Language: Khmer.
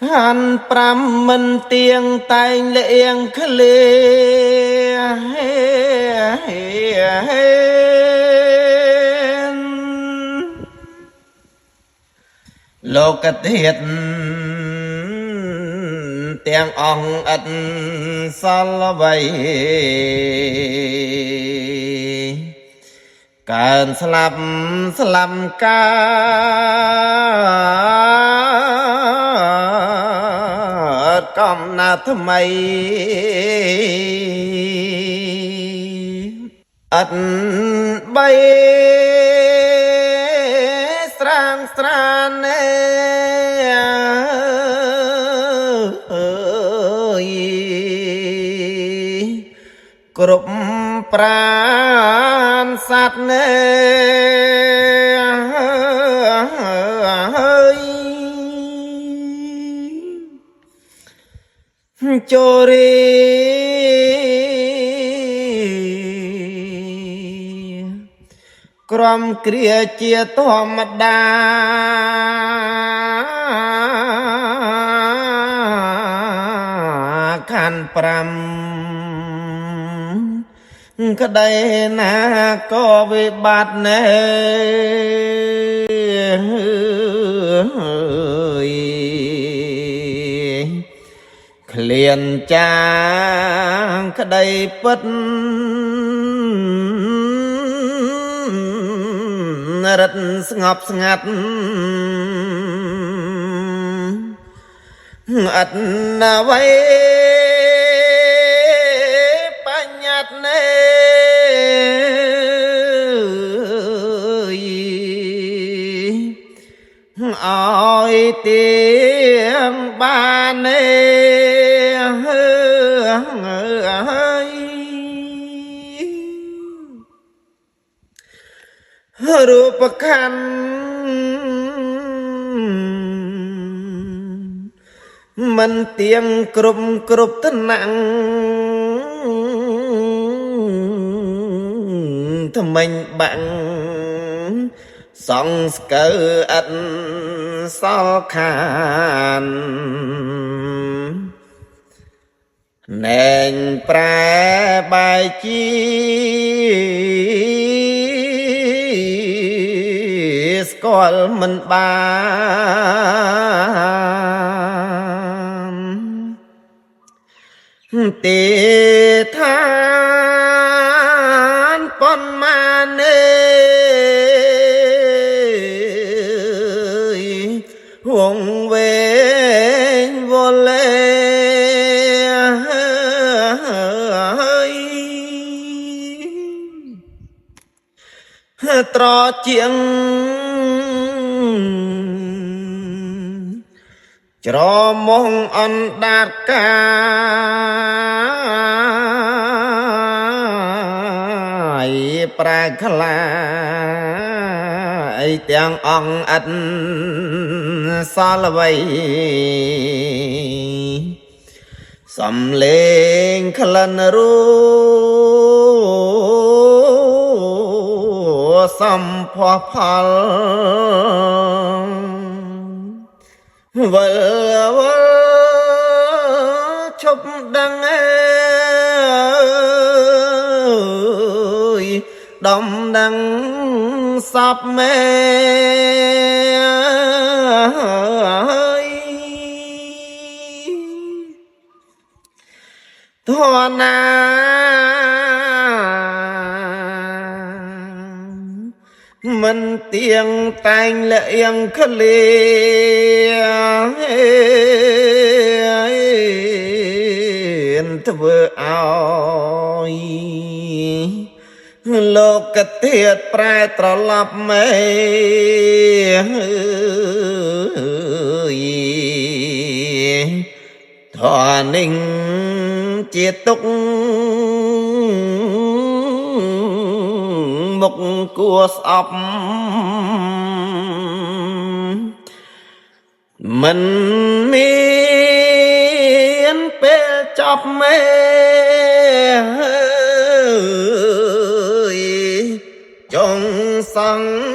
ខាន5មិនទៀងតែងលៀងឃ្លាលោកធាតុទាំងអង្គឥតសល់អ្វីកើនស្លាប់កើតកំណើតថ្មីឥតបីស្រានគ្រប់ប្រានសត្វចូលរីក្រំគ្រាជាធម្មតាខាន5ក្តីណាក៏វិបត្តិណែឃ្លានចាងក្តីពិតរិតស្ងប់ស្ងាត់អត់អ្វីបញ្ញត្តិណែអើយទៀងបានណែរូបខណ្ឌមិនទៀងគ្រប់ថ្នាក់ថ្មិញបាំងសងស្កើឥតសល់ខានណែងប្រែបាយជីស្គាល់មិនបានទេឋានប៉ុន្មានវងវែងវលេត្រជាងច្រមុះអណ្ដាតកាយប្រែខ្លាយទាំងអង្គឥតសល់អ្វីសំលេងក្លិនរូសំភ័ផលវិលឈប់ដឹងដំដឹងសពមេធនណាមិនទៀងតែងលៀងឃ្លាធ្វើឲ្យលោកធាតុប្រែត្រឡប់មេធននឹងជាទុកមុខគួស្អប់មិនមានពេលចប់មេចុងសង្